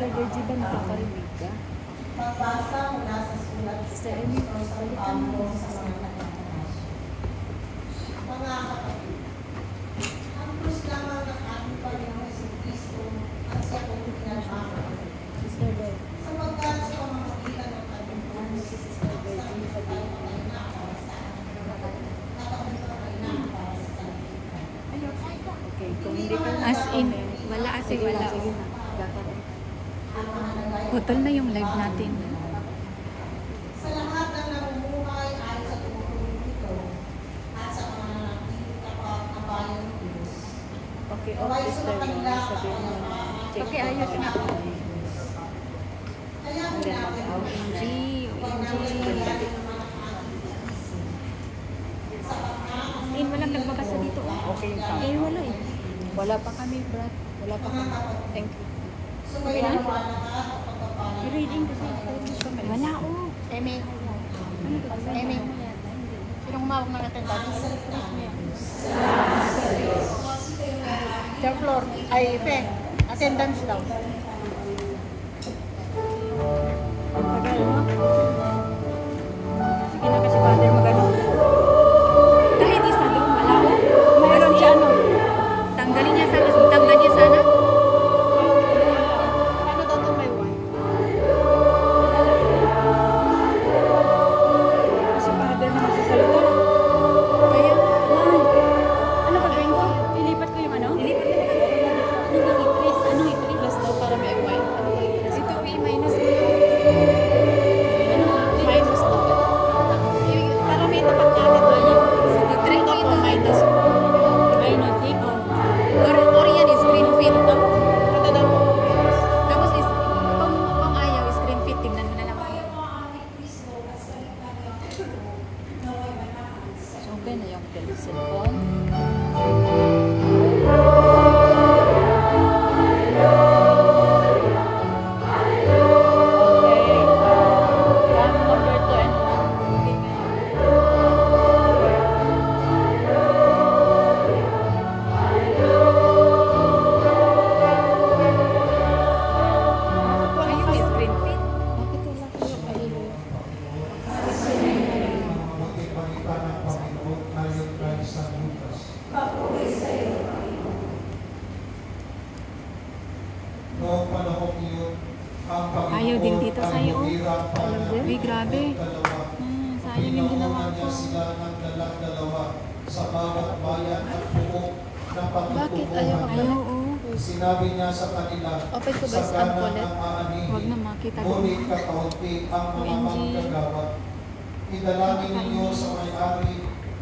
Sister Virgie ba nakakarinig ka? Pagbasa mula sa sulat Sister Amy, sa balik ka Pablo na. sa mga mga kapatid, ang krus lamang ng ating Panginoong Jesucristo at siya kong pinagmamahal. Sister Virgie. Sapagkat sa pamamagitan ng ating krus, Sister Virgie, sa tayo patay na para sa ating nakapit patay na para sa ating. Okay, kung hindi ka As in, comment, wala as in, sige wala. na, sige na. Gagawin. Ang mga nagay. Putol na yung live natin. Sa lahat ng namumuhay ay sa tumutulong nito at sa mga nanatiling tapat na bayan ng Diyos. Okay, off sister mo. Sabihin mo na. Check Okay, ayos na. Kaya And then, natin, G, huwag namin OMG. lalagyan ng mga ating isip. Sa pagkakas In, walang nagbabasa dito. Oh. Okay yung sound. Eh, wala eh. Wala pa kami, Brad. Wala pa kami. Thank you. sumayawa na ka at pagpapalang. I-reading kasi. Wala oh. Eme. Ano to? Eme. Sinong humawak ng attendance? Third floor. Ay, Fe. Attendance daw. Tagal, no? Sige na kasi father magano. Kahit isa doon, wala oh. Mayroon siya, ano? Tanggalin niya sana. Tanggalin niya sana. Ano daw ito may one? Si father na magsasalita. Kaya, Ano ba gawin ko? Ilipat ko yung ano? nilipat na lang. Ano bang i-press? Ano i-press? Plus daw para may white. Ito, i-minus mo. Ano? Minus daw. Para may tapat natin ba yun? Sige, try ko ito. Minus. Minus, ikaw. Or yan, screen fit to. Ito daw po. Tapos kung ayaw, screen fit, tingnan mo na lang. So, okay na yung cellphone. Okay. Cam number 2 and 1. Okay, ngayon. Ayun, screen fit. Bakit wala kayo? Hallelujah. Mabuti balita ng Panginoon ayon kay San Lucas. Noong panahon iyon, ang Panginoon Ayaw din dito ay sa'yo. humirapan ng Uy, grabe. dalawa. Sayang yung ginawa Pinaunahan ko. niya sila ng dalawa sa bawat bayan at buo ng Bakit ayaw ka Ayaw, oh. Sinabi niya sa kanila, Open ko ba sa sa kanan Ancolet? ang aanihin, Huwag na makita ko. ngunit kakaunti ang mga OMG. manggagawa. Idalangin ninyo sa may-ari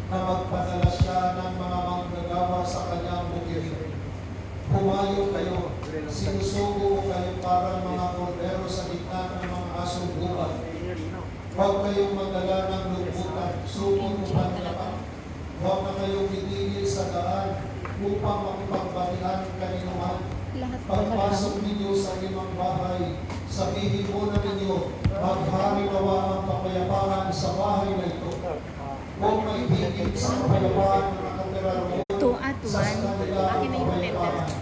na magpadala siya ng mga manggagawa sa kanyang bukirin. Humayo kayo, sinusugo ko kayo parang mga kordero sa gitna ng mga asong gubat. Huwag kayong magdala ng lumbutan, supot o panlapan. Huwag na kayong titigil sa daan upang makipagbatian kaninuman. Lahat ba Pagpasok ninyo sa limang bahay, sabihin mo na ninyo, maghari nawa ang kapayapaan sa bahay na ito. Huwag maibigin sa kapayapaan na nakatira roon 2 at sa 1. kanila Akin na yung kapayapaan. attendance.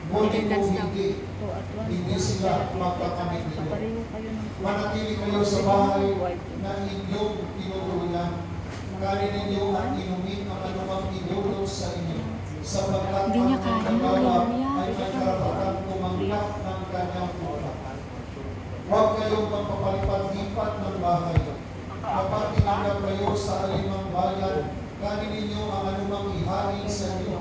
Ngunit Attendance kung daw. hindi, 2 at 1? hindi sila magkakamit ninyo. Pareho kayo ng Manatili kayo sa bahay na inyong tinutuluyan. Kanin ninyo at inumin ang anumang idulog sa inyo. Sapagkat Hindi niya ang kaya, manggagawa hallelujah. ay may karapatan tumangkap ng kanyang pula. Huwag kayong magpapalipat-lipat ng bahay. Kapag tinanggap kayo sa alimang bayan, kanin ninyo ang anumang ihari sa inyo.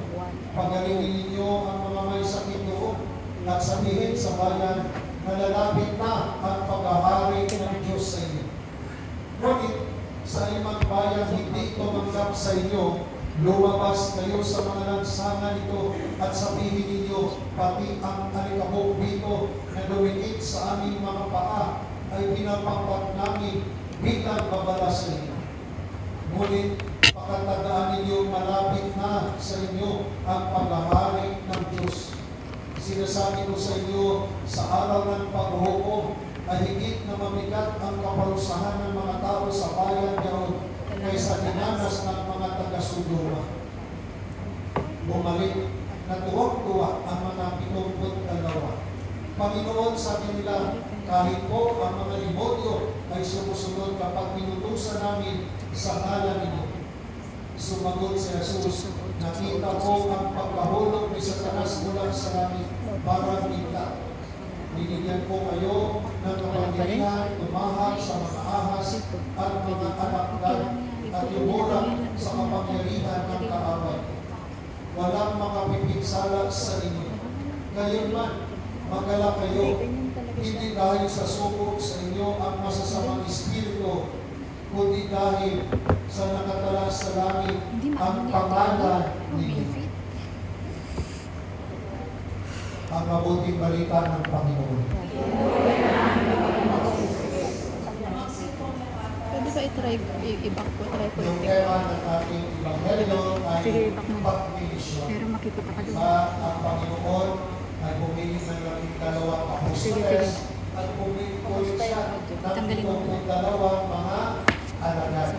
Pagalingin ninyo ang mga may sakit loob at sabihin sa bayan na lalapit na ang paghahari ng Diyos sa inyo. Ngunit sa limang bayan hindi tumanggap sa inyo, lumabas kayo sa mga lansangan nito at sabihin ninyo, pati ang alikabok dito na dumikit sa aming mga paa ay pinapangkat namin bilang babala sa inyo. Ngunit pakatandaan ninyo malapit na sa inyo ang paghahari ng Diyos. Sinasabi ko sa inyo, sa araw ng paghuhukom ay higit na mabigat ang kaparusahan ng mga tao sa bayan niyaon kaysa dinanas ng mga taga-Sodoma. Bumalik na tuwang-tuwa ang mga 72 Panginoon, sabi nila, kahit po ang mga demonyo ay sumusunod kapag pinutusan namin sa ngalan ninyo. Sumagot si Jesus, nakita ko ang pagkahulog ni Satanas mula sa langit, parang bigla. Binigyan ko kayo ng kapangyarihan, tumahak sa mga ahas at mga alakdan at lumurang sa kapangyarihan ng kaaway. Walang makapipinsala sa inyo. Gayunman, magala kayo, hindi dahil sa suko sa inyo ang masasamang espiritu, kundi dahil sa nakatala sa langit ang pangalan ninyo. Ang mabuting balita ng Panginoon. Pwede ba i-try, i-back ko, try ko Yung yung tema ng ating Ebanghelyo ay Sige, back mo. pagmimisyon. Pero makikita ka doon. At ang Panginoon ay pumili ng 12 apostoles at pumili ko siya ng Tanggalin mo. 72 mga alagad.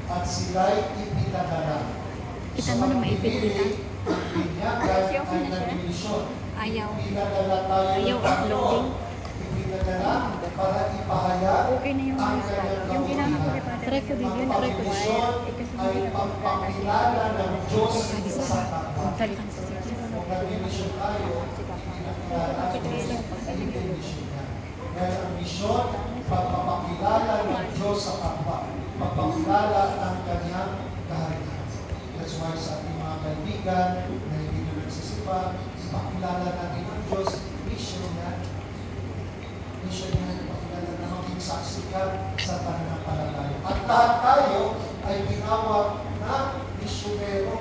At sila'y ipinadala. Kita mo na maipit kita. Binyagan ay nagmisyon. Ayaw. Pinadala tayo Ayaw ng uploading. Ipinadala para ipahayag Okay na yung ang mga kanyang yung ginagawa ko kabuhayan. Try ko video, Ang try ko. pagmisyon ay pagpakilala ng Diyos sa kapwa. Balikan sa sige. Kung nag-misyon tayo, pinakilala ang Diyos, hindi misyon niya. Dahil ang misyon, pagpapakilala ng Diyos sa kapwa. Pagpapakilala ang kanyang kaharian. That's why sa ating mga kaibigan na hindi na nagsisipa, ipakilala natin ang Diyos, mission niya. Mission niya, ipakilala na maging saksi ka sa pananampalataya. At lahat tayo ay tinawag na misyonero.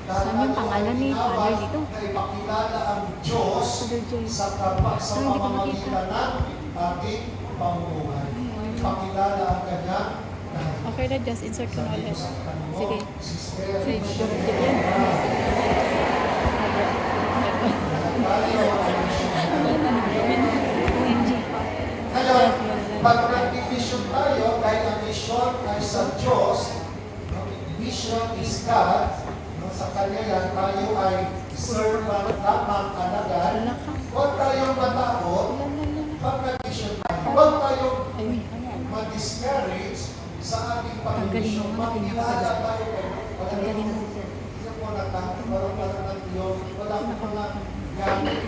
Lahat Saan yung tayo pangalan ay ni tinawag Father dito? na ipakilala ang Diyos Father Jay. sa kapwa, sa Ay, hindi ko pamamagitan ng ating pamumuhay. Ipakilala ang kanyang kaharian. Okay na, just insert ko na ulit. Sige. Sige, Sige. mag-directed yan. OMG. Ngayon, pag nag-mission tayo, dahil ang mission ay sa Diyos, mission is God, sa Kanya yan, tayo ay servant lamang alagad. Huwag tayong matakot pag nag-mission tayo. Huwag tayong Ayun. ma-discourage sa ating Tanggalin pag-mission. mo, Magkilala tayo kayo. Tanggalin mo. Hindi mo natakot, parang ng Diyos. Wala ko mga gamit.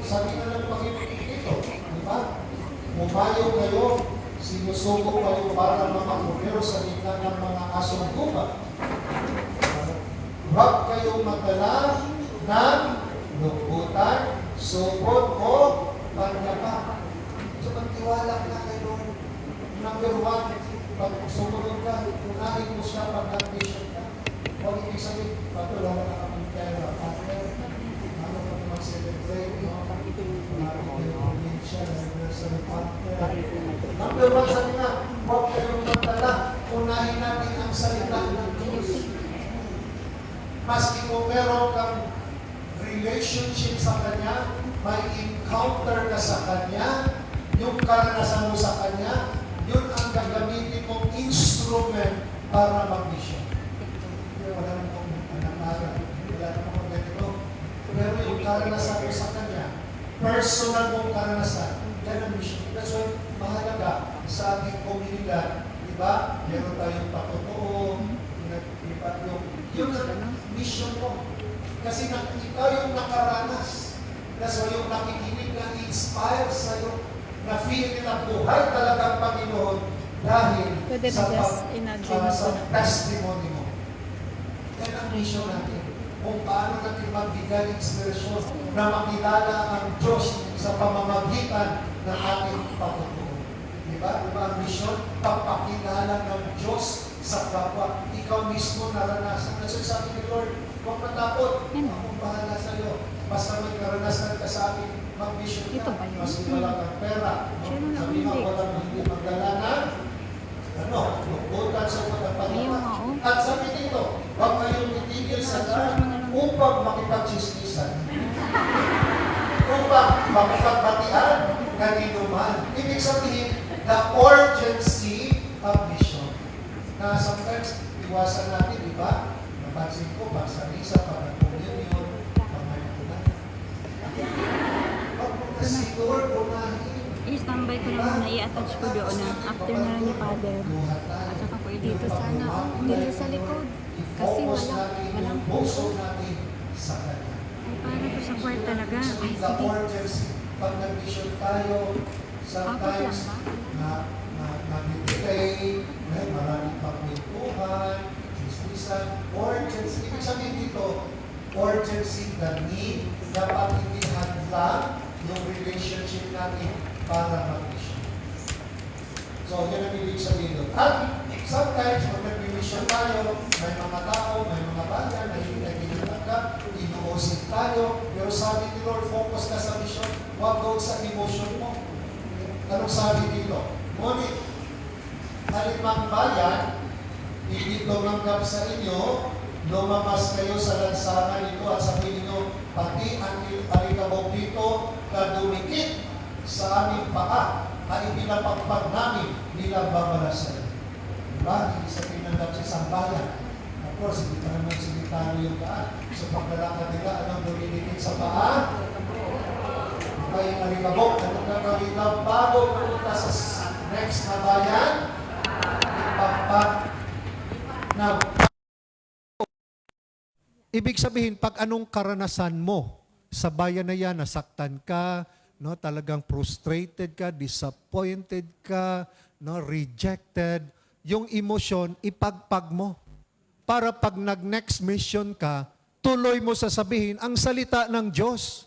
Sabi na ng Panginoon dito, di ba? Bumayo kayo, sinusuko kayo para mga kumero sa gitna ng mga asong guba. Huwag kayong magdala ng lubutan, supot o panyapak. So magtiwala na kayo. Number one, pag sumunod ka, unahin mo siya pag nag-mission ka. Huwag ibig sabihin, wala na kami pera. Ano pa mag-celebrate, no? Number one, sabi nga, huwag kayong magdala, unahin natin ang salita ng Diyos. Maski kung meron kang relationship sa Kanya, may encounter ka sa Kanya, yung karanasan mo sa Kanya, yun ang gagamitin mong instrument para mag-mission. Wala namang anak-aral, wala namang ganito. Pero yung karanasan mo sa Kanya, personal mong karanasan, yan ang mission. That's why mahalaga sa ating komunidad, di ba? Meron tayong patotoo, yung mission mo. Kasi ikaw yung nakaranas. That's why yung nakikinig na inspire sa'yo, na feel nila buhay talaga ang Panginoon dahil Pwede na sa, just in-adjourn sa ko na. testimony mo. Yan ang mission natin. Kung paano natin magbigay inspirasyon na makilala ang Diyos sa pamamagitan ng ating pagtuturo. Diba? Diba ang mission? Pagpakilala ng Diyos sa kapwa. Ikaw mismo naranasan. Kasi sabi ni Lord, huwag matakot. Akong bahala sa iyo. Basta may karanasan ka sa akin, mag-mission ka. Ito ba yun? Mas wala kang pera. Sabi nga, walang hindi magdala na lubutan sa pagpapalipad. Ayaw nga, oh. At sabi dito, huwag kayong titigil sa daan upang makipag-chismisan. Upang makipagbatian kanino man. Ibig sabihin, the urgency of mission. Na sometimes, iwasan natin, di ba? Napansin ko, pag sa misa, pag nag-communion, pag may nakunan. Huwag mo ito na. Si Lord, unahin. I-standby ko na muna, i-attach ko doon na after na lang ni Father. At saka po dito sana, dito sa likod. Kasi I-focus natin walang yung puso natin sa Kanya. Ay, para to sa kwarto talaga. Ay, The sige. orders, pag nag-mission tayo, sometimes nag-delay, maraming pagkwentuhan, chismisan, urgency. Ibig sabihin dito, urgency, the need, dapat hindi hadlang yung relationship natin para mag-mission. So, yun ang ibig sabihin doon. At sometimes, pag nag-mission tayo, may mga tao, may mga bayan, na hindi tayo tinatanggap, inuusip tayo, pero sabi ni Lord, focus ka sa mission, huwag doon sa emotion mo. Anong sabi dito? Ngunit, halimang bayan, hindi tumanggap sa inyo, lumabas kayo sa lansangan nito at sabihin nyo, pati ang alikabok dito na dumikit sa aming paa ay pinapagpag namin nila babalasan. Diba? Hindi sa tinanggap sa isang bayan. Of course, hindi pa naman sinitano yung paa. So paglalakad nila, anong dumidikit sa paa? Diba yung alikabok? Anong gagawin na bago pumunta sa next na bayan? Ipagpag na. Ibig sabihin, pag anong karanasan mo sa bayan na yan, nasaktan ka, no, talagang frustrated ka, disappointed ka, no, rejected, yung emosyon, ipagpag mo. Para pag nag-next mission ka, tuloy mo sasabihin ang salita ng Diyos.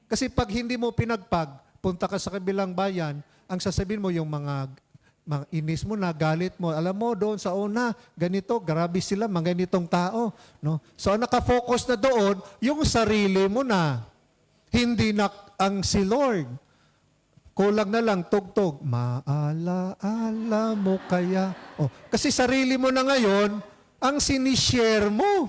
Kasi pag hindi mo pinagpag, punta ka sa kabilang bayan, ang sasabihin mo yung mga inis mo na, galit mo. Alam mo, doon sa una, ganito, grabe sila, mga ganitong tao. No? So, nakafocus na doon, yung sarili mo na. Hindi na ang si Lord. Kulang na lang, tugtog. Maalaala mo kaya. Oh, kasi sarili mo na ngayon, ang sinishare mo.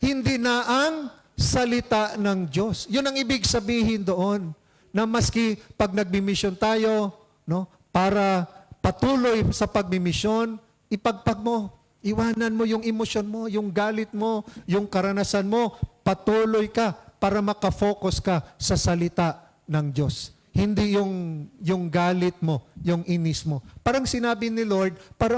Hindi na ang salita ng Diyos. Yun ang ibig sabihin doon. Na maski pag nagbimisyon tayo, no, para patuloy sa pagmimisyon, ipagpag mo. Iwanan mo yung emosyon mo, yung galit mo, yung karanasan mo. Patuloy ka para makafocus ka sa salita ng Diyos. Hindi yung galit mo, yung inis mo. Parang sinabi ni Lord, para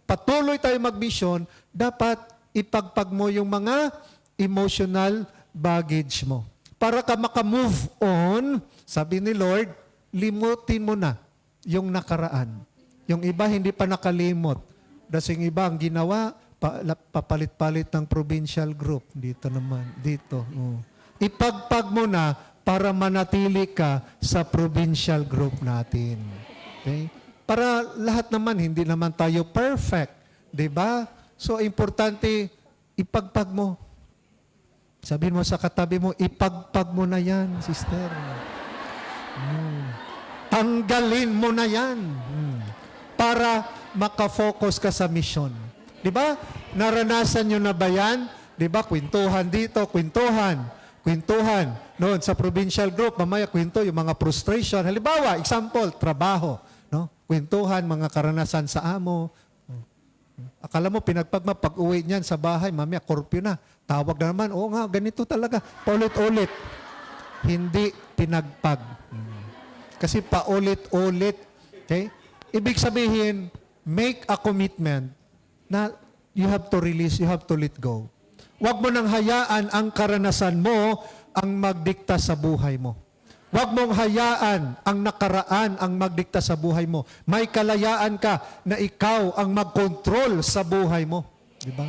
patuloy tayo magmisyon, dapat ipagpag mo yung mga emotional baggage mo. Para ka makamove on, sabi ni Lord, limutin mo na yung nakaraan. Yung iba hindi pa nakalimot. Kasi yung iba ang ginawa, papalit-palit ng provincial group. Dito naman, dito. Oh. Ipagpag mo na para manatili ka sa provincial group natin. Okay? Para lahat naman, hindi naman tayo perfect. Diba? So, importante, ipagpag mo. Sabihin mo sa katabi mo, ipagpag mo na yan, sister. Tanggalin mo na yan. Para makafocus ka sa mission. Di ba? Naranasan nyo na ba yan? Di ba? Kwentuhan dito, kwentuhan. Noon, sa provincial group, mamaya kwento yung mga frustration. Halimbawa, example, trabaho. No? Kwentuhan, mga karanasan sa amo. Akala mo, pinagpagma, pag-uwi niyan sa bahay, mamaya, korpyo na. Tawag na naman, oo nga, ganito talaga. Paulit-ulit. Hindi pinagpag. Kasi paulit-ulit. Okay? Ibig sabihin, make a commitment na you have to release, you have to let go. Huwag mo nang hayaan ang karanasan mo ang magdikta sa buhay mo. Huwag mong hayaan ang nakaraan ang magdikta sa buhay mo. May kalayaan ka na ikaw ang mag-control sa buhay mo. Diba?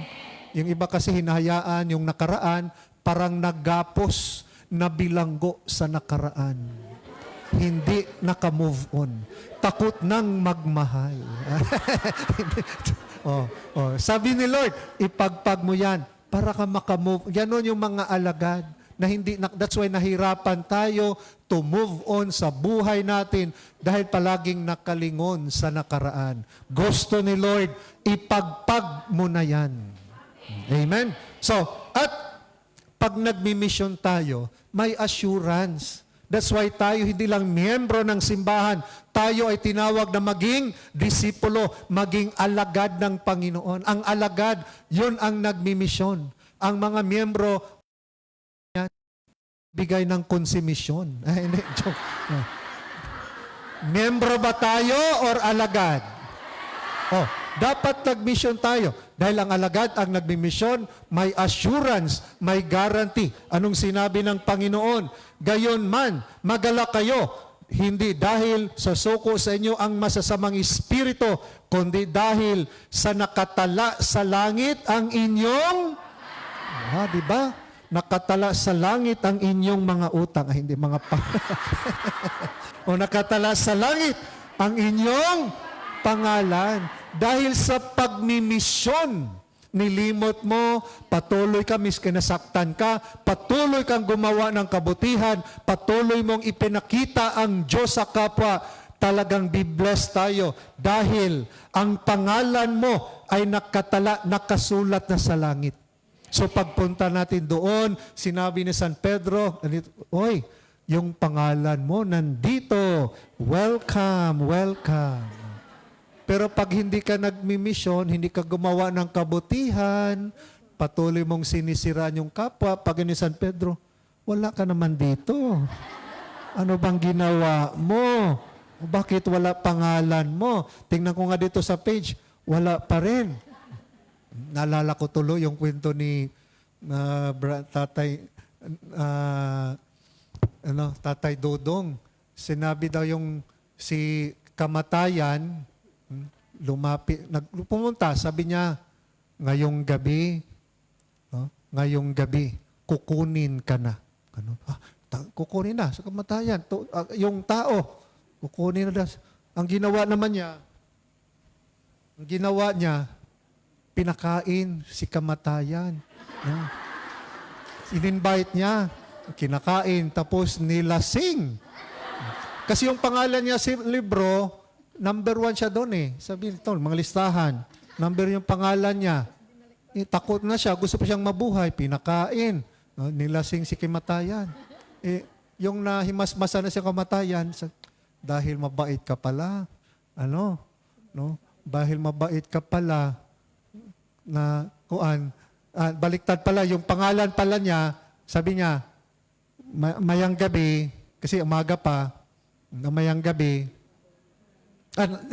Yung iba kasi hinahayaan yung nakaraan, parang naggapos na bilanggo sa nakaraan. Hindi naka-move on. Takot nang magmahal. Sabi ni Lord, ipagpag mo yan para ka makamove. Ganon yung mga alagad na hindi, that's why nahirapan tayo to move on sa buhay natin dahil palaging nakalingon sa nakaraan. Gusto ni Lord, ipagpag mo na yan. Amen? So, at pag nagmi-mission tayo, may assurance. That's why tayo hindi lang miyembro ng simbahan. Tayo ay tinawag na maging disipulo, maging alagad ng Panginoon. Ang alagad, yun ang nagmimisyon. Ang mga miyembro, bigay ng konsumisyon. Ay, hindi, joke. Membro ba tayo or alagad? Oh, dapat nag-mission tayo. Dahil ang alagad, ang nagmi-mission, may assurance, may guarantee. Anong sinabi ng Panginoon? Gayon man, magalak kayo. Hindi dahil sa suko sa inyo ang masasamang espiritu, kundi dahil sa nakatala sa langit ang inyong... di ba? Nakatala sa langit ang inyong mga utang. Ay, hindi, mga o nakatala sa langit ang inyong pangalan. Dahil sa pagmimisyon, nilimot mo, patuloy ka, miski nasaktan ka, patuloy kang gumawa ng kabutihan, patuloy mong ipinakita ang Diyos sa kapwa, talagang be-blessed tayo. Dahil ang pangalan mo ay nakatala, nakasulat na sa langit. So pagpunta natin doon, sinabi ni San Pedro, oy, yung pangalan mo nandito. Welcome, welcome. Pero pag hindi ka nagmi-mission, hindi ka gumawa ng kabutihan, patuloy mong sinisiraan yung kapwa, pag ni San Pedro, wala ka naman dito. Ano bang ginawa mo? Bakit wala pangalan mo? Tingnan ko nga dito sa page, wala pa rin. Naalala ko tuloy yung kwento ni Tatay Dodong. Sinabi daw yung si kamatayan, pumunta, sabi niya, ngayong gabi, kukunin ka na. Ano? Kukunin na sa kamatayan. Yung tao, kukunin na. Ang ginawa niya, pinakain si kamatayan. In-invite niya, kinakain, tapos nilasing. Kasi yung pangalan niya sa libro, number 1 siya doon eh. Sabi nito, mga listahan. Number yung pangalan niya. Takot na siya, gusto pa siyang mabuhay, pinakain. Nilasing si kamatayan. Yung nahimasmasa na si kamatayan, dahil mabait ka pala. Dahil mabait ka pala, baliktad pala, yung pangalan pala niya, sabi niya, mayang gabi, kasi umaga pa, mayang gabi,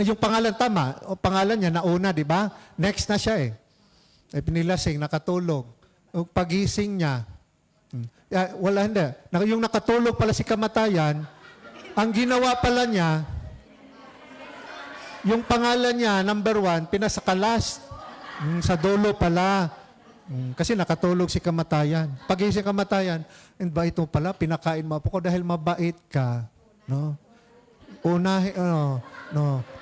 yung pangalan tama, o pangalan niya nauna, di ba? Next na siya eh. Pinilasing, nakatulog. O pagising niya, hindi. Yung nakatulog pala si kamatayan, ang ginawa pala niya, yung pangalan niya, number 1, pinasakalas. Sa dulo pala. Kasi nakatulog si kamatayan. Pagising kamatayan, ito pala, pinakain mo po ko dahil mabait ka. No?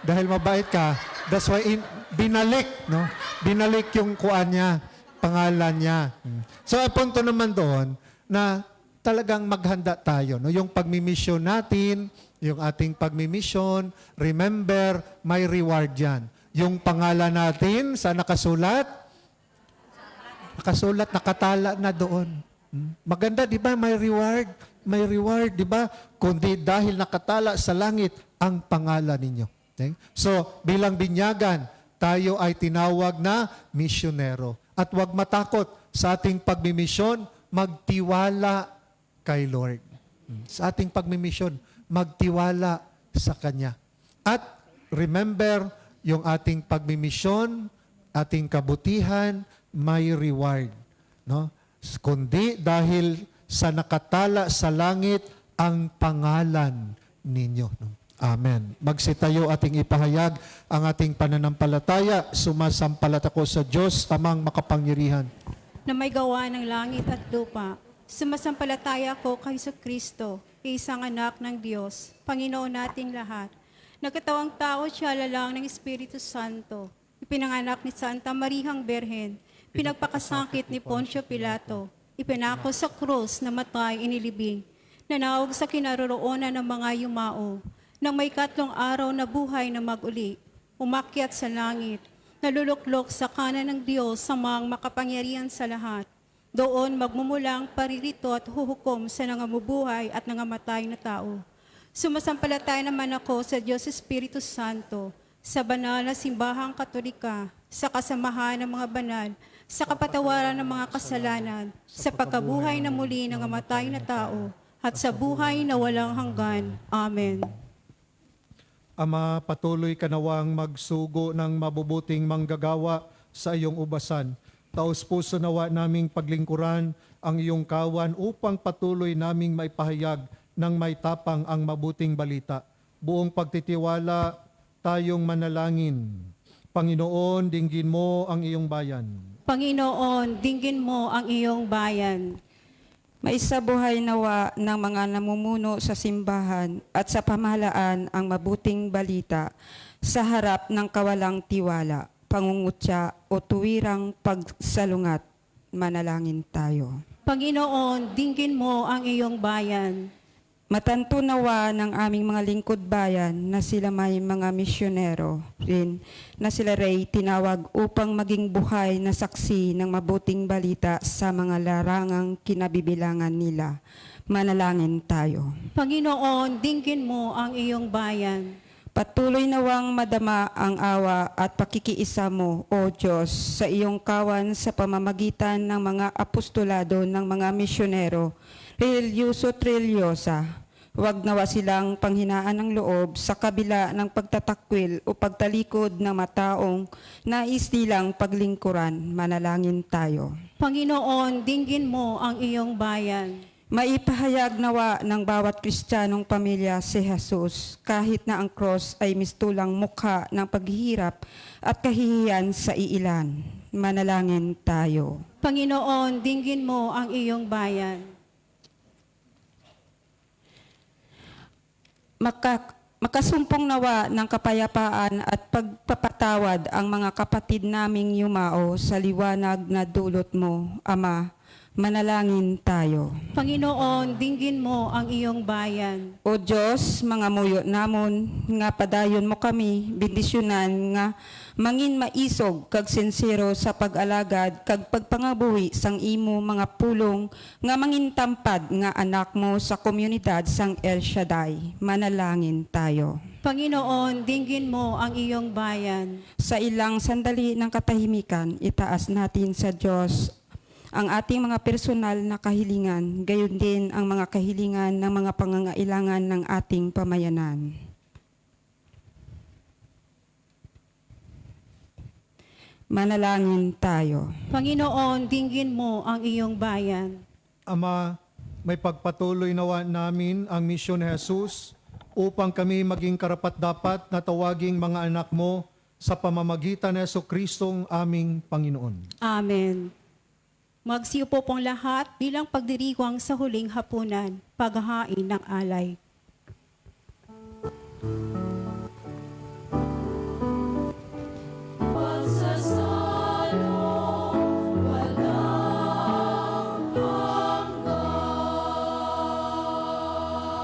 Dahil mabait ka, that's why binalik. No? Binalik yung kuan niya, pangalan niya. So, ang punto naman doon, na talagang maghanda tayo. No? Yung pagmimisyon natin, yung ating pagmimisyon, remember, may reward yan. Yung pangalan natin, saan nakasulat? Nakasulat, nakatala na doon. Maganda, di ba? May reward. May reward, di ba? Kundi dahil nakatala sa langit ang pangalan ninyo. Okay? So, bilang binyagan, tayo ay tinawag na misyonero. At huwag matakot sa ating pagmimisyon, magtiwala kay Lord. Sa ating pagmimisyon, magtiwala sa Kanya. At remember, yung ating pagmimisyon, ating kabutihan, may reward. No? Kundi dahil sa nakatala sa langit ang pangalan ninyo. No? Amen. Magsitayo ating ipahayag ang ating pananampalataya. Sumasampalat ako sa Diyos, amang makapangyarihan. Na may gawa ng langit at lupa. Sumasampalataya ako kay Kristo, isang anak ng Diyos, Panginoon nating lahat. Nagkatawang tao siya lalang ng Espiritu Santo. Ipinanganak ni Santa Marihang Berhen. Pinagpakasakit ni Poncio Pilato. Ipinako sa krus na matay inilibing. Nanawag sa kinaroroonan ng mga yumao. Nang may 3 araw na buhay na mag-uli. Umakyat sa langit. Naluluklok sa kanan ng Diyos sa mga makapangyarihan sa lahat. Doon magmumulang paririto at huhukom sa nangamubuhay at nangamatay na tao. Sumasampalataya naman ako sa Diyos Espiritu Santo, sa banal na simbahang Katolika, sa kasamahan ng mga banal, sa kapatawaran ng mga kasalanan, sa pagkabuhay na muli ng namatay na tao, at sa buhay na walang hanggan. Amen. Ama, patuloy ka nawang magsugo ng mabubuting manggagawa sa iyong ubasan. Taos puso nawa naming paglingkuran ang iyong kawan upang patuloy naming maipahayag ng may tapang ang mabuting balita. Buong pagtitiwala tayong manalangin. Panginoon, dinggin mo ang iyong bayan. Panginoon, dinggin mo ang iyong bayan. Maisabuhay nawa ng mga namumuno sa simbahan at sa pamahalaan ang mabuting balita sa harap ng kawalang tiwala, pangungutya o tuwirang pagsalungat. Manalangin tayo. Panginoon, dinggin mo ang iyong bayan. Matanto nawa ng aming mga lingkod bayan na sila may mga misyonero rin na sila ray tinawag upang maging buhay na saksi ng mabuting balita sa mga larangang kinabibilangan nila. Manalangin tayo. Panginoon, dinggin mo ang iyong bayan. Patuloy nawang madama ang awa at pakikiisa mo, O Diyos, sa iyong kawan sa pamamagitan ng mga apostolado ng mga misyonero, relyoso at relyosa. Huwag nawa silang panghinaan ng loob sa kabila ng pagtatakwil o pagtalikod ng mataong nais nilang paglingkuran. Manalangin tayo. Panginoon, dinggin mo ang iyong bayan. Maipahayag nawa ng bawat Kristiyanong pamilya si Jesus kahit na ang cross ay mistulang mukha ng paghihirap at kahihiyan sa iilan. Manalangin tayo. Panginoon, dinggin mo ang iyong bayan. Makasumpong nawa ng kapayapaan at pagpapatawad ang mga kapatid naming yumao sa liwanag na dulot mo, Ama. Manalangin tayo. Panginoon, dinggin mo ang iyong bayan. O Diyos, mga muyo namon, nga padayon mo kami, bendisyonan nga mangin maisog kag sincero sa pag-alagad kag pagpangabuhi sang imo mga pulong nga mangin tampad nga anak mo sa komunidad sang El Shaddai. Manalangin tayo. Panginoon, dinggin mo ang iyong bayan. Sa ilang sandali ng katahimikan, itaas natin sa Diyos ang ating mga personal na kahilingan, gayon din ang mga kahilingan ng mga pangangailangan ng ating pamayanan. Manalangin tayo. Panginoon, dinggin mo ang iyong bayan. Ama, may pagpatuloy nawa namin ang misyon ni Jesus upang kami maging karapat-dapat na tawaging mga anak mo sa pamamagitan ni Jesucristong aming Panginoon. Amen. Magsiupo pong lahat bilang pagdiriwang sa huling hapunan, paghahain ng alay.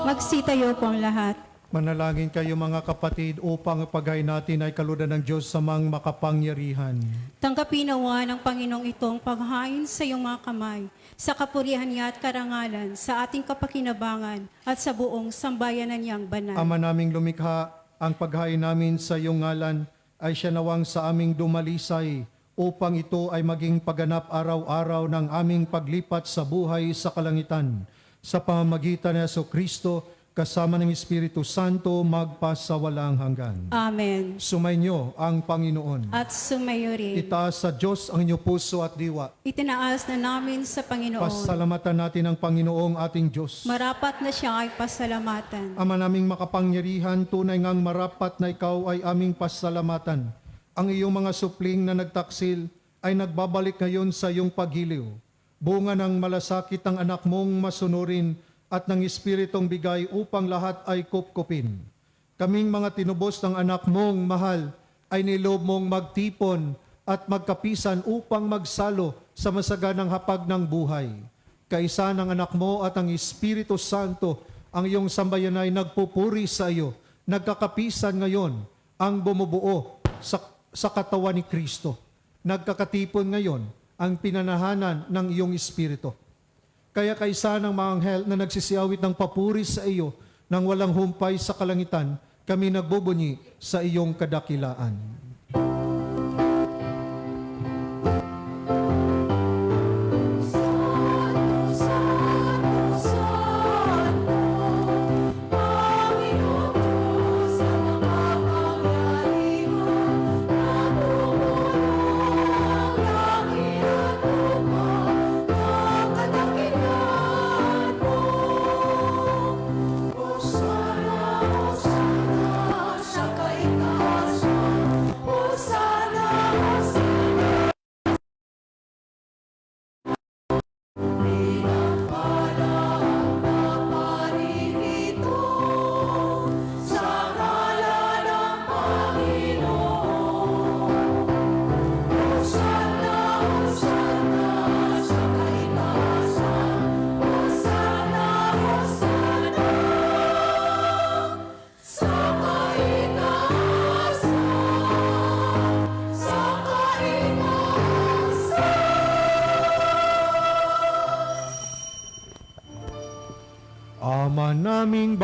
Magsitayo po ang lahat. Manalangin kayo mga kapatid upang paghay natin ay kaludan ng Diyos sa mga makapangyarihan. Tanggapin nawa ng Panginoong itong paghain sa iyong mga kamay, sa kapurihan niya at karangalan, sa ating kapakinabangan at sa buong sambayanan niyang banal. Ama naming lumikha, ang paghain namin sa iyong ngalan ay siya nawang sa aming dumalisay upang ito ay maging pagganap araw-araw ng aming paglipat sa buhay sa kalangitan. Sa pamamagitan ni Jesucristo, kasama ng Espiritu Santo, magpasawalang hanggan. Amen. Sumainyo ang Panginoon. At sumayo rin. Itaas sa Diyos ang inyong puso at diwa. Itinaas na namin sa Panginoon. Pasalamatan natin ang Panginoong ating Diyos. Marapat na siya ay pasalamatan. Ama naming makapangyarihan, tunay ngang marapat na ikaw ay aming pasalamatan. Ang iyong mga supling na nagtaksil ay nagbabalik ngayon sa iyong paghiliw. Bunga ng malasakit ang anak mong masunurin at ng Espiritong bigay upang lahat ay kupkupin. Kaming mga tinubos ng anak mong mahal ay nilob mong magtipon at magkapisan upang magsalo sa masaganang hapag ng buhay. Kaisa ng anak mo at ang Espiritu Santo, ang iyong sambayan ay nagpupuri sa iyo. Nagkakapisan ngayon ang bumubuo sa katawan ni Kristo. Nagkakatipon ngayon ang pinanahanan ng iyong Espiritu. Kaya kaisa ng mga anghel na nagsisiyawit ng papuri sa iyo nang walang humpay sa kalangitan, kami nagbubunyi sa iyong kadakilaan.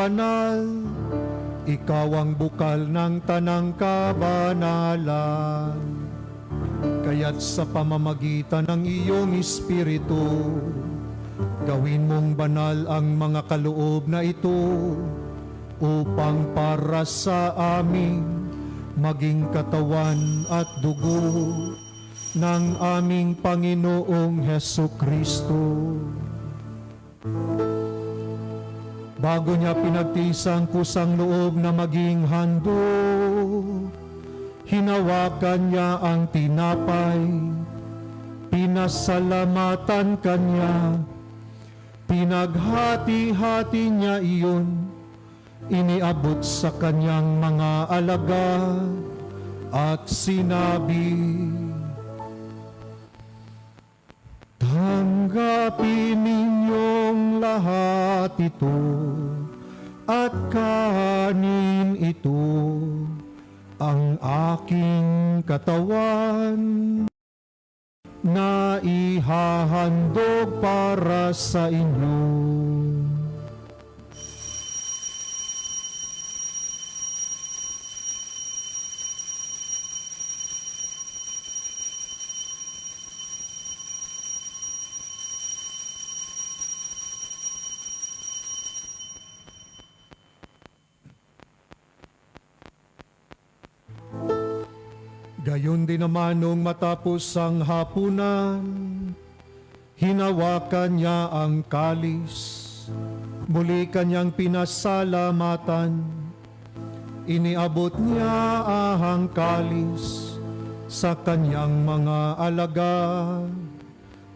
banal, ikaw ang bukal ng tanang kabanalan. Kaya't sa pamamagitan ng iyong Espiritu, gawin mong banal ang mga kaloob na ito upang para sa amin maging katawan at dugo ng aming Panginoong Hesukristo. Bago niya pinagtisang kusang loob na maging handog, hinawakan niya ang tinapay, pinasalamatan kanya, pinaghati-hati niya iyon, iniabot sa kanyang mga alagad at sinabi, tanggapin ninyong lahat ito at kanin ito, ang aking katawan na ihahandog para sa inyo. Gayon din naman nung matapos ang hapunan, hinawakan niya ang kalis, muli kanyang pinasalamatan, iniabot niya ang kalis sa kanyang mga alagad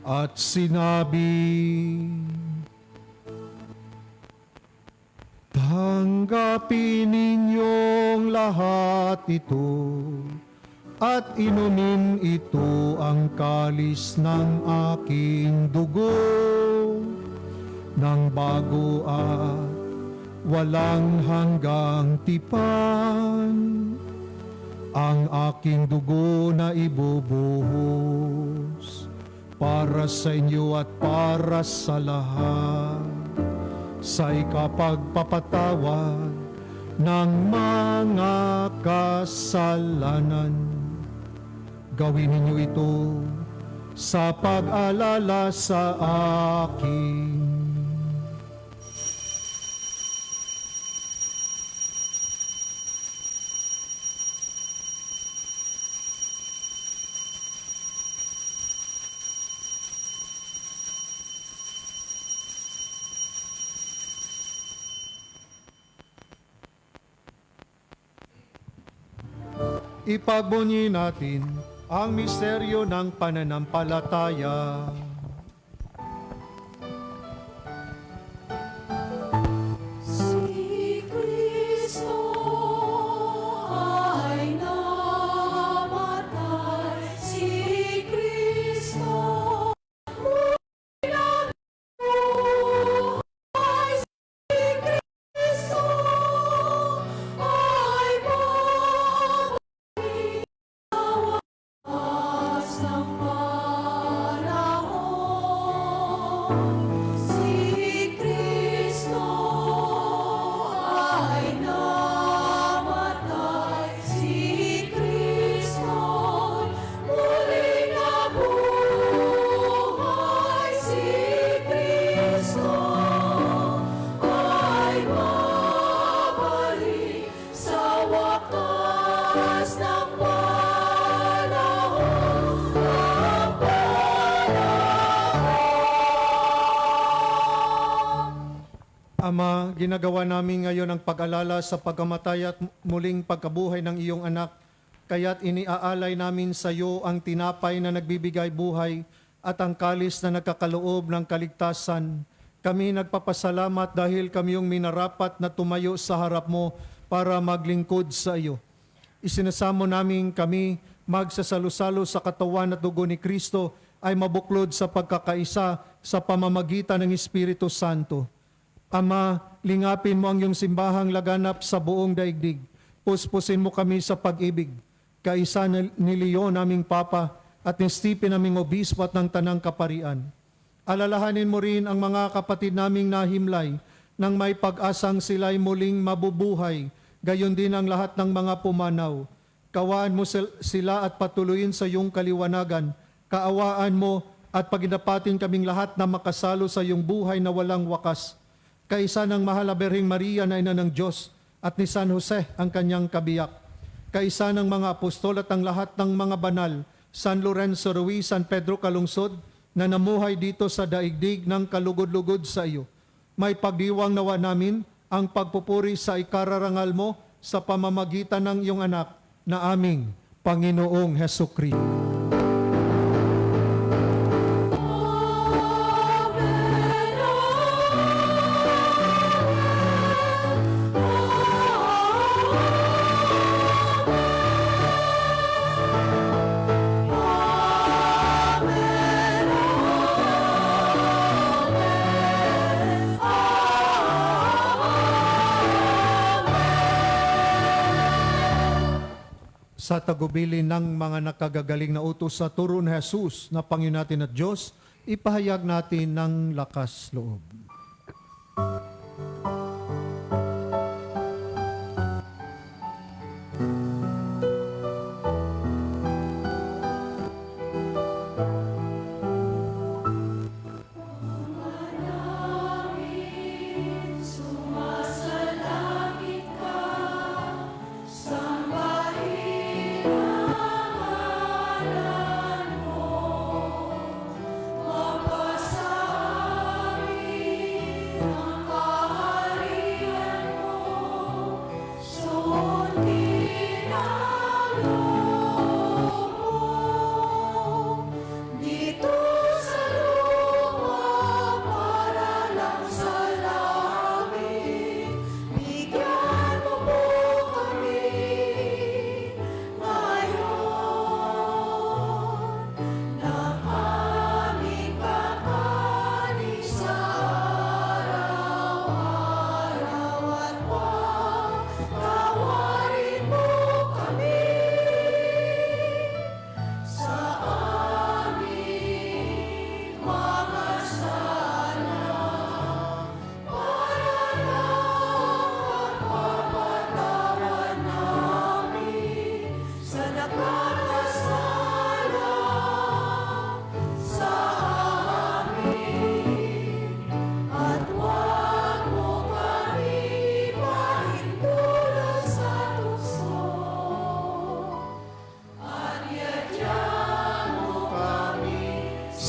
at sinabi, tanggapin ninyong lahat ito at inumin ito ang kalis ng aking dugo ng bago at walang hanggang tipan, ang aking dugo na ibubuhos para sa inyo at para sa lahat sa ikapagpapatawad ng mga kasalanan. Gawin ninyo ito sa pag-alala sa akin. Ipagbunyi natin ang misteryo ng pananampalataya. Si Kristo ay namatay, si Kristo muli nabuhay, si Kristo ay babalik sa wakas ng panahon. Si Kristo ay namatay, si Kristo muli nabuhay, si Kristo ay babalik sa wakas ng panahon. Ama, ginagawa namin ngayon ang pag-alala sa pagkamatay at muling pagkabuhay ng iyong anak. Kaya't iniaalay namin sa iyo ang tinapay na nagbibigay buhay at ang kalis na nagkakaloob ng kaligtasan. Kami nagpapasalamat dahil kami yung minarapat na tumayo sa harap mo para maglingkod sa iyo. Isinasamo namin kami magsasalo-salo sa katawan at dugo ni Kristo ay mabuklod sa pagkakaisa sa pamamagitan ng Espiritu Santo. Ama, lingapin mo ang iyong simbahang laganap sa buong daigdig. Puspusin mo kami sa pag-ibig. Kaisa ni Leon naming Papa at ni Stephen naming Obispo at ng Tanang Kaparian. Alalahanin mo rin ang mga kapatid naming nahimlay nang may pag-asang sila'y muling mabubuhay, gayon din ang lahat ng mga pumanaw. Kawaan mo sila at patuloyin sa iyong kaliwanagan. Kaawaan mo at paginapatin kaming lahat na makasalo sa iyong buhay na walang wakas. Kaisa ng mahal na Berheng Maria na ina ng Diyos at ni San Jose ang kanyang kabiyak. Kaisa ng mga apostol at ang lahat ng mga banal, San Lorenzo Ruiz, San Pedro Calungsod, na namuhay dito sa daigdig ng kalugod-lugod sa iyo. May pagdiwang nawa namin ang pagpupuri sa ikararangal mo sa pamamagitan ng iyong anak na aming Panginoong Hesukristo. Sa tagubilin ng mga nakagagaling na utos sa turo ni Jesus na Panginoon natin at Diyos, ipahayag natin ng lakas loob.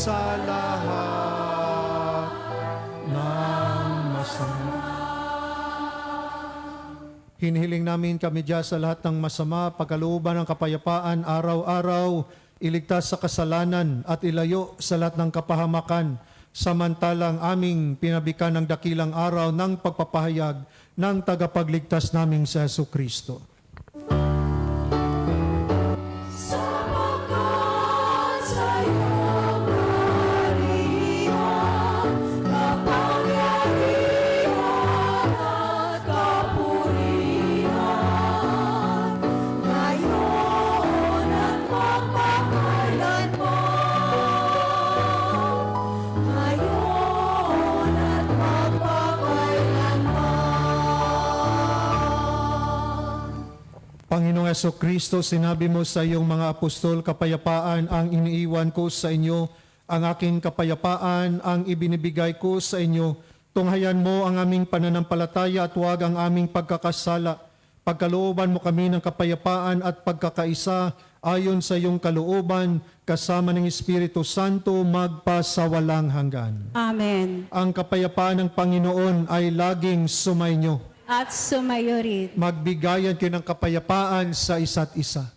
Sa lahat ng masama. Hinihiling namin kami Diyos sa lahat ng masama, pagkalooban ng kapayapaan, araw-araw, iligtas sa kasalanan at ilayo sa lahat ng kapahamakan, samantalang aming pinabikan ng dakilang araw ng pagpapahayag ng tagapagligtas naming si Jesucristo. Panginoong Jesucristo, sinabi mo sa iyong mga apostol, kapayapaan ang iniiwan ko sa inyo, ang aking kapayapaan ang ibinibigay ko sa inyo. Tunghayan mo ang aming pananampalataya at huwag ang aming pagkakasala. Pagkalooban mo kami ng kapayapaan at pagkakaisa ayon sa iyong kalooban, kasama ng Espiritu Santo, magpasawalang hanggan. Amen. Ang kapayapaan ng Panginoon ay laging sumainyo. At sumayo rin. Magbigayan kayo ng kapayapaan sa isa't isa.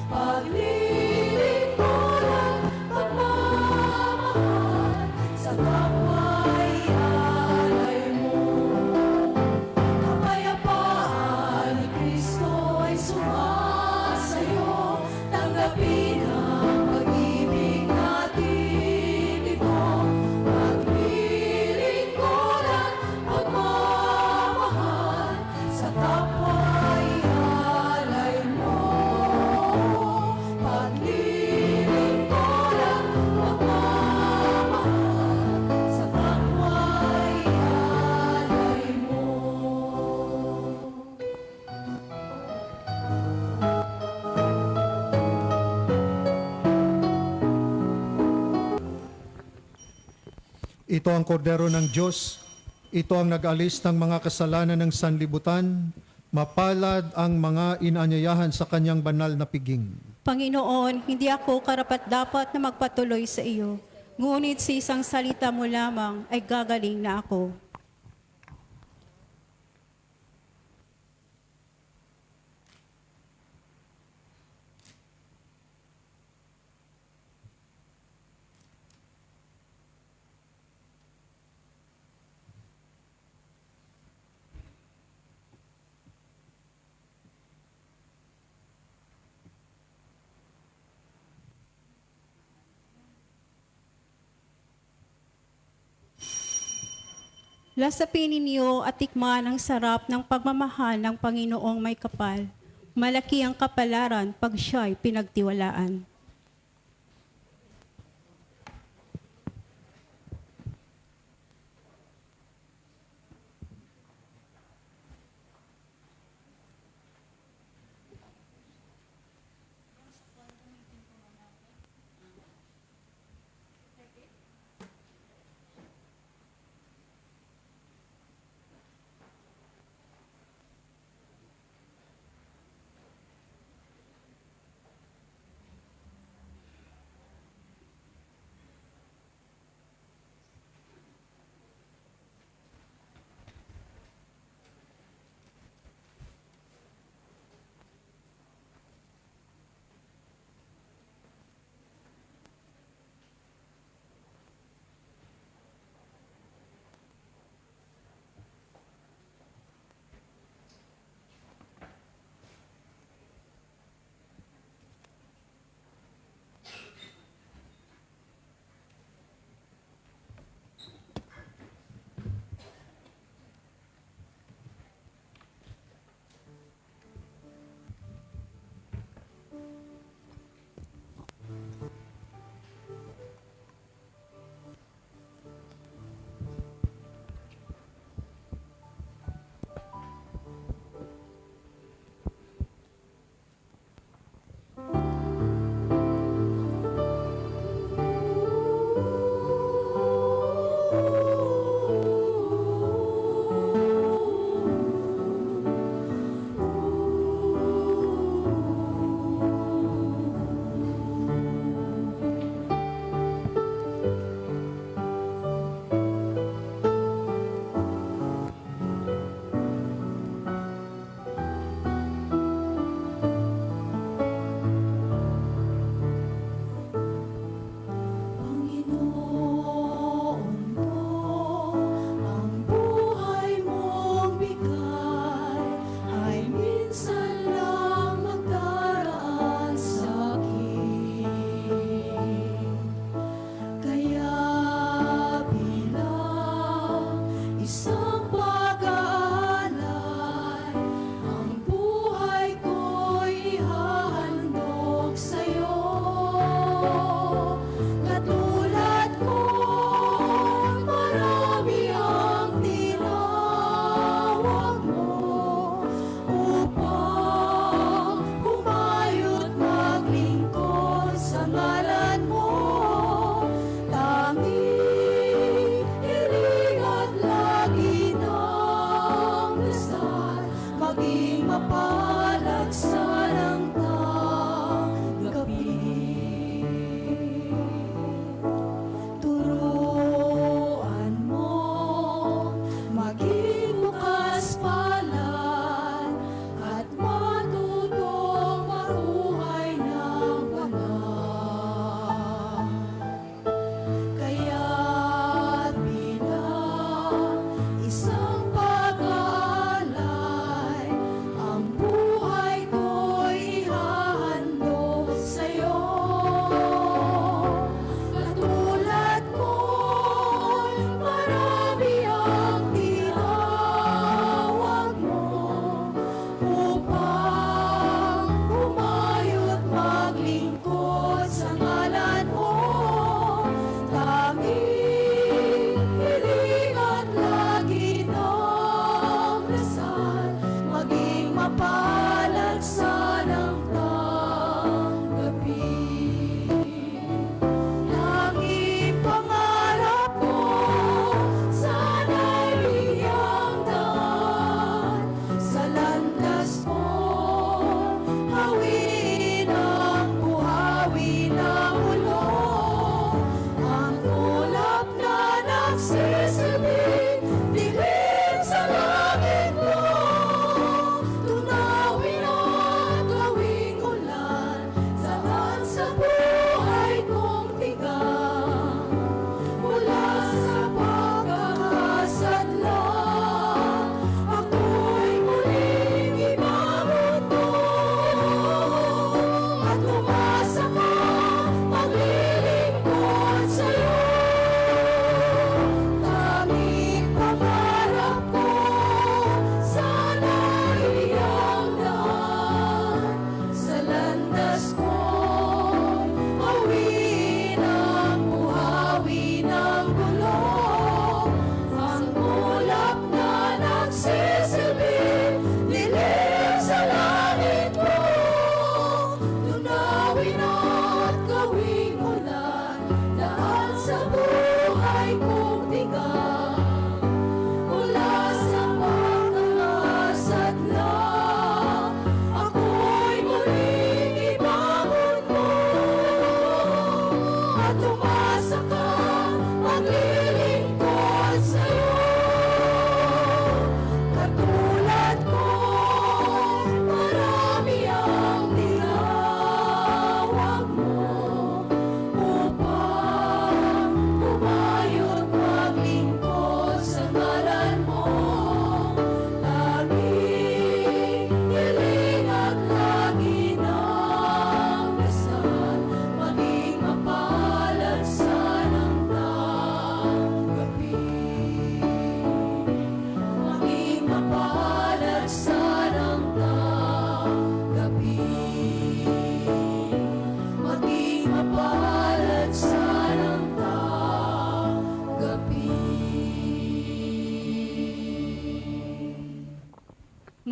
Pag Ito ang kordero ng Diyos. Ito ang nag-alis ng mga kasalanan ng sanlibutan. Mapalad ang mga inaanyayahan sa kanyang banal na piging. Panginoon, hindi ako karapat-dapat na magpatuloy sa iyo. Ngunit sa isang salita mo lamang ay gagaling na ako. Lasapin ninyo at tikman ang sarap ng pagmamahal ng Panginoong may kapal. Malaki ang kapalaran pag siya'y pinagtiwalaan.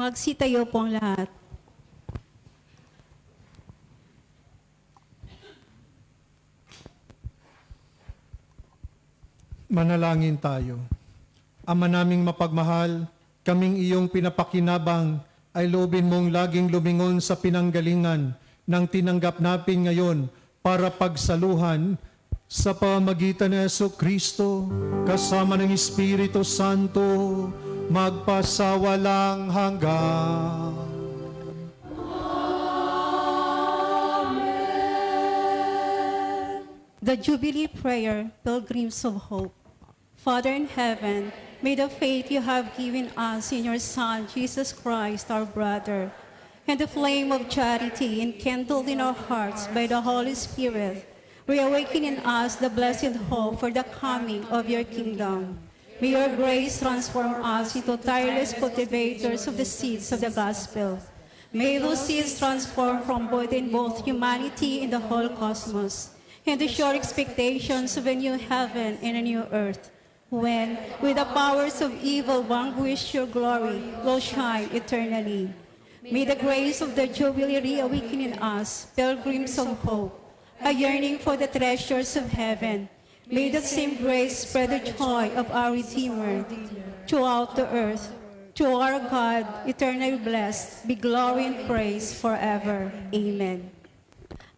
Magsitayo po ang lahat. Manalangin tayo. Ama naming mapagmahal, kaming iyong pinapakinabang ay loobin mong laging lumingon sa pinanggalingan ng tinanggap natin ngayon para pagsaluhan sa pamamagitan ni Jesucristo kasama ng Espiritu Santo magpasawalang hanggan. The Jubilee Prayer, Pilgrims of Hope. Father in heaven, may the faith you have given us in your Son, Jesus Christ, our brother, and the flame of charity enkindled in our hearts by the Holy Spirit, reawaken in us the blessed hope for the coming of your kingdom. May your grace transform us into tireless cultivators of the seeds of the gospel. May those seeds transform from both humanity and the whole cosmos, and the sure expectations of a new heaven and a new earth, when, with the powers of evil vanquish, your glory will shine eternally. May the grace of the Jubilee reawaken in us, pilgrims of hope, a yearning for the treasures of heaven. May that same grace spread the joy of our Redeemer throughout the earth. To our God, eternally blessed, be glory and praise forever. Amen.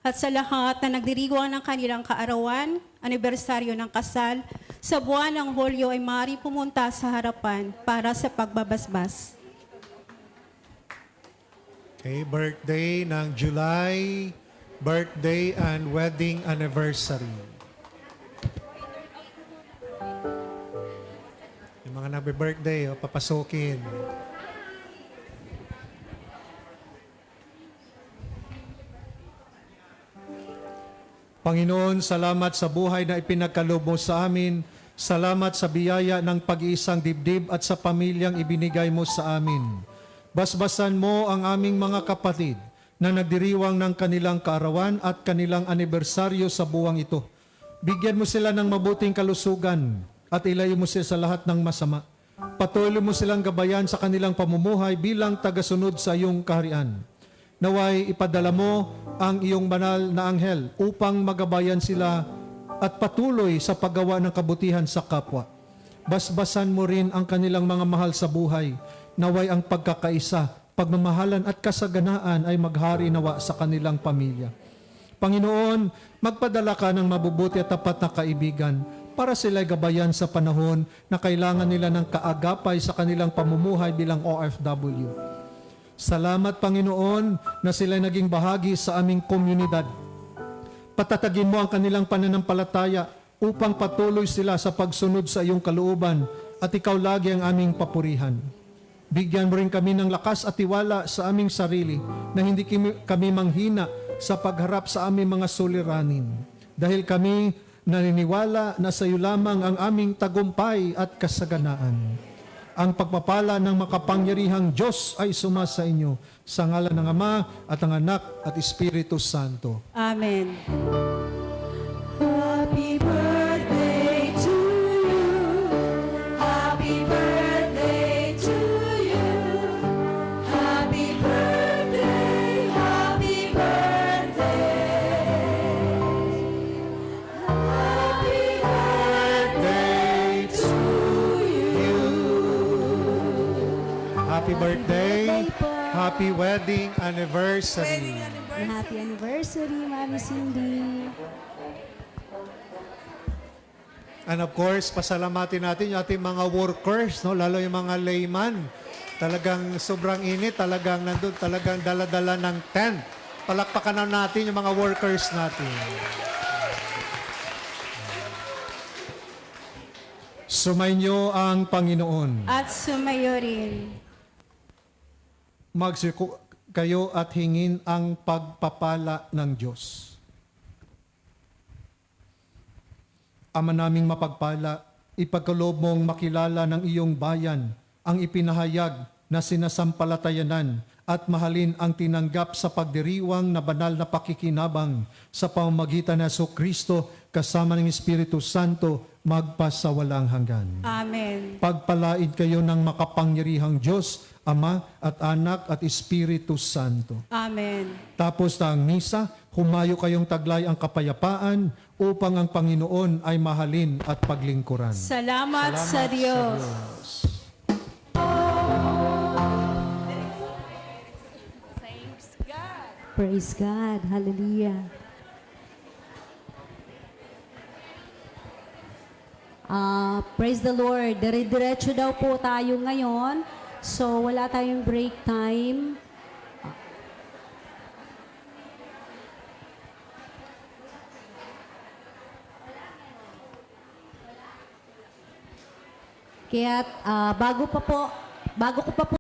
At sa lahat na nagdiriwang ng kanilang kaarawan, anibersaryo ng kasal, sa buwan ng Hulyo ay maaari pumunta sa harapan para sa pagbabasbas. Okay, birthday ng July, birthday and wedding anniversary. Yung mga nagbe-birthday, papasukin. Panginoon, salamat sa buhay na ipinagkaloob mo sa amin. Salamat sa biyaya ng pag-iisang dibdib at sa pamilyang ibinigay mo sa amin. Basbasan mo ang aming mga kapatid na nagdiriwang ng kanilang kaarawan at kanilang anibersaryo sa buwang ito. Bigyan mo sila ng mabuting kalusugan at ilayo mo sila sa lahat ng masama. Patuloy mo silang gabayan sa kanilang pamumuhay bilang tagasunod sa iyong kaharian. Naway ipadala mo ang iyong banal na anghel upang magabayan sila at patuloy sa paggawa ng kabutihan sa kapwa. Basbasan mo rin ang kanilang mga mahal sa buhay. Naway ang pagkakaisa, pagmamahalan at kasaganaan ay maghari nawa sa kanilang pamilya. Panginoon, magpadala ka ng mabubuti at tapat na kaibigan para sila'y gabayan sa panahon na kailangan nila ng kaagapay sa kanilang pamumuhay bilang OFW. Salamat, Panginoon, na sila'y naging bahagi sa aming komunidad. Patatagin mo ang kanilang pananampalataya upang patuloy sila sa pagsunod sa iyong kalooban at ikaw lagi ang aming papurihan. Bigyan mo rin kami ng lakas at tiwala sa aming sarili na hindi kami manghina sa pagharap sa aming mga suliranin. Dahil kami naniniwala na sa iyo lamang ang aming tagumpay at kasaganaan. Ang pagpapala ng makapangyarihang Diyos ay sumasa inyo sa ngalan ng Ama at ng Anak at Espiritu Santo. Amen. Happy birthday to you. Happy birthday to you. Happy birthday, happy birthday. Happy birthday to you. Happy birthday, happy wedding anniversary. Happy anniversary, Mami Cindy. And of course, pasalamatin natin yung ating mga workers, no? Lalo yung mga layman. Talagang sobrang init, talagang nandun, talagang dala-dala ng tent. Palakpakan na natin yung mga workers natin. Sumainyo ang Panginoon. At sumayo rin. Magsiko kayo at hingin ang pagpapala ng Diyos. Ama naming mapagpala, ipagkaloob mong makilala ng iyong bayan ang ipinahayag na sinasampalatayanan at mahalin ang tinanggap sa pagdiriwang na banal na pakikinabang sa pamamagitan ng Jesucristo kasama ng Espiritu Santo magpasawalang hanggan. Amen. Pagpalain kayo ng makapangyarihang Diyos, Ama at Anak at Espiritu Santo. Amen. Tapos ang misa, humayo kayong taglay ang kapayapaan upang ang Panginoon ay mahalin at paglingkuran. Salamat sa Diyos. Praise God. Hallelujah. Praise the Lord. Dire-diretso daw po tayo ngayon. So, wala tayong break time. Kaya bago ko pa po